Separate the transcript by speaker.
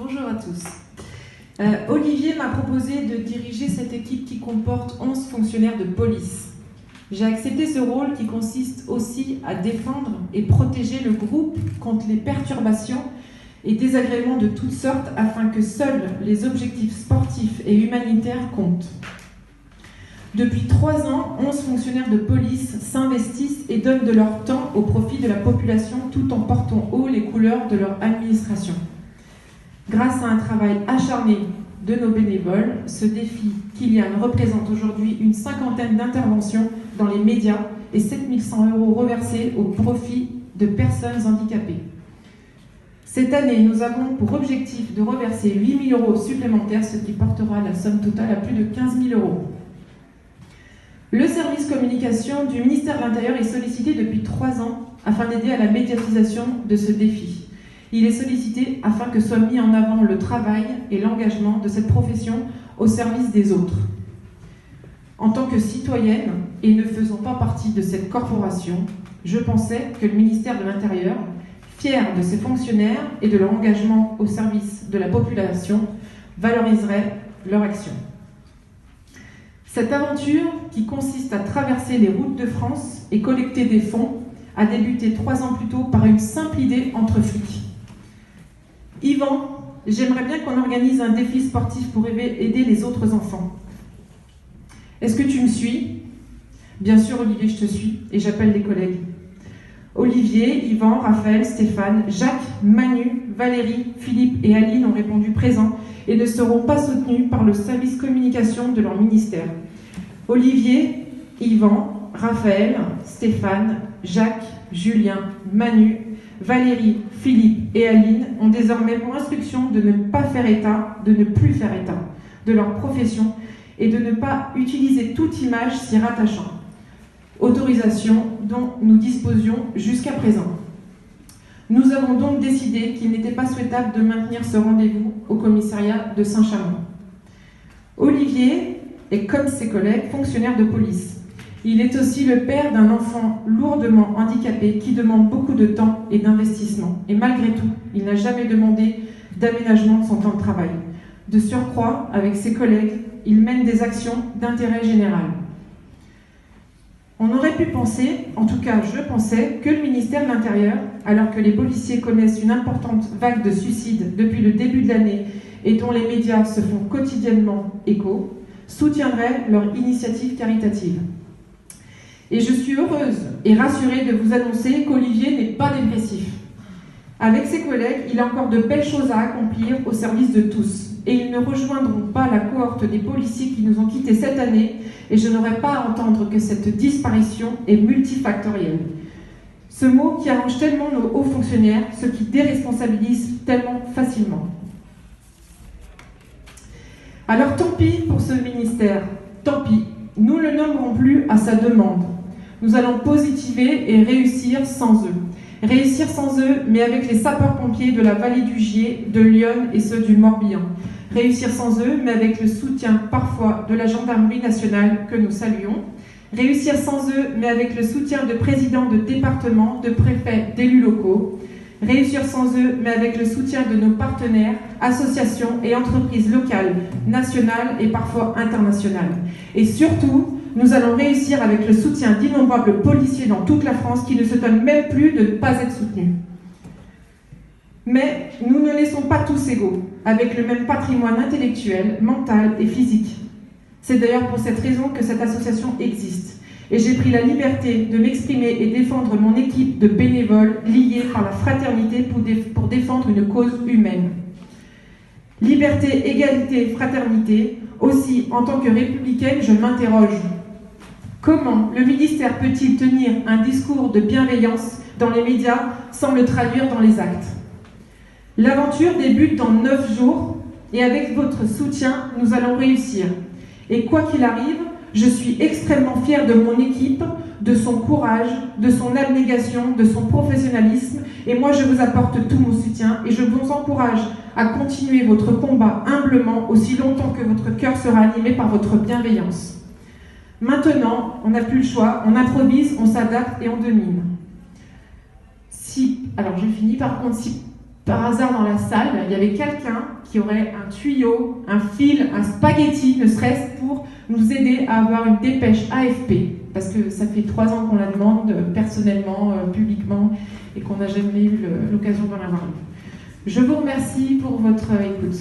Speaker 1: Bonjour à tous. Olivier m'a proposé de diriger cette équipe qui comporte 11 fonctionnaires de police. J'ai accepté ce rôle qui consiste aussi à défendre et protéger le groupe contre les perturbations et désagréments de toutes sortes afin que seuls les objectifs sportifs et humanitaires comptent. Depuis 3 ans, 11 fonctionnaires de police s'investissent et donnent de leur temps au profit de la population tout en portant haut les couleurs de leur administration. Grâce à un travail acharné de nos bénévoles, ce défi Kylian représente aujourd'hui une 50aine d'interventions dans les médias et 7 100 € reversés au profit de personnes handicapées. Cette année, nous avons pour objectif de reverser 8 000 € supplémentaires, ce qui portera la somme totale à plus de 15 000 €. Le service communication du ministère de l'Intérieur est sollicité depuis 3 ans afin d'aider à la médiatisation de ce défi. Il est sollicité afin que soit mis en avant le travail et l'engagement de cette profession au service des autres. En tant que citoyenne et ne faisant pas partie de cette corporation, je pensais que le ministère de l'Intérieur, fier de ses fonctionnaires et de leur engagement au service de la population, valoriserait leur action. Cette aventure, qui consiste à traverser les routes de France et collecter des fonds, a débuté 3 ans plus tôt par une simple idée entre flics. Yvan, j'aimerais bien qu'on organise un défi sportif pour aider les autres enfants. Est-ce que tu me suis? Bien sûr, Olivier, je te suis, et j'appelle les collègues. Olivier, Yvan, Raphaël, Stéphane, Jacques, Manu, Valérie, Philippe et Aline ont répondu présents et ne seront pas soutenus par le service communication de leur ministère. Olivier, Yvan, Raphaël, Stéphane, Jacques, Julien, Manu, Valérie, Philippe et Aline ont désormais pour instruction de ne plus faire état de leur profession et de ne pas utiliser toute image s'y rattachant. Autorisation dont nous disposions jusqu'à présent. Nous avons donc décidé qu'il n'était pas souhaitable de maintenir ce rendez-vous au commissariat de Saint-Chamond. Olivier est, comme ses collègues, fonctionnaire de police. Il est aussi le père d'un enfant lourdement handicapé qui demande beaucoup de temps et d'investissement. Et malgré tout, il n'a jamais demandé d'aménagement de son temps de travail. De surcroît, avec ses collègues, il mène des actions d'intérêt général. On aurait pu penser, en tout cas je pensais, que le ministère de l'Intérieur, alors que les policiers connaissent une importante vague de suicides depuis le début de l'année et dont les médias se font quotidiennement écho, soutiendrait leur initiative caritative. Et je suis heureuse et rassurée de vous annoncer qu'Olivier n'est pas dépressif. Avec ses collègues, il a encore de belles choses à accomplir au service de tous. Et ils ne rejoindront pas la cohorte des policiers qui nous ont quittés cette année, et je n'aurai pas à entendre que cette disparition est multifactorielle. Ce mot qui arrange tellement nos hauts fonctionnaires, ce qui déresponsabilise tellement facilement. Alors tant pis pour ce ministère, tant pis, nous ne le nommerons plus à sa demande. Nous allons positiver et réussir sans eux. Réussir sans eux, mais avec les sapeurs-pompiers de la vallée du Gier, de Lyon et ceux du Morbihan. Réussir sans eux, mais avec le soutien parfois de la gendarmerie nationale que nous saluons. Réussir sans eux, mais avec le soutien de présidents de départements, de préfets, d'élus locaux. Réussir sans eux, mais avec le soutien de nos partenaires, associations et entreprises locales, nationales et parfois internationales. Et surtout, nous allons réussir avec le soutien d'innombrables policiers dans toute la France qui ne se donnent même plus de ne pas être soutenus. Mais nous ne laissons pas tous égaux, avec le même patrimoine intellectuel, mental et physique. C'est d'ailleurs pour cette raison que cette association existe. Et j'ai pris la liberté de m'exprimer et défendre mon équipe de bénévoles liés par la fraternité pour défendre une cause humaine. Liberté, égalité, fraternité, aussi en tant que républicaine, je m'interroge. Comment le ministère peut-il tenir un discours de bienveillance dans les médias sans le traduire dans les actes? L'aventure débute dans 9 jours et avec votre soutien, nous allons réussir. Et quoi qu'il arrive, je suis extrêmement fière de mon équipe, de son courage, de son abnégation, de son professionnalisme. Et moi, je vous apporte tout mon soutien et je vous encourage à continuer votre combat humblement aussi longtemps que votre cœur sera animé par votre bienveillance. Maintenant, on n'a plus le choix, on improvise, on s'adapte et on domine. Alors je finis par contre, si par hasard dans la salle, il y avait quelqu'un qui aurait un tuyau, un fil, un spaghetti, ne serait-ce pour nous aider à avoir une dépêche AFP, parce que ça fait 3 ans qu'on la demande personnellement, publiquement, et qu'on n'a jamais eu l'occasion d'en avoir une. Je vous remercie pour votre écoute.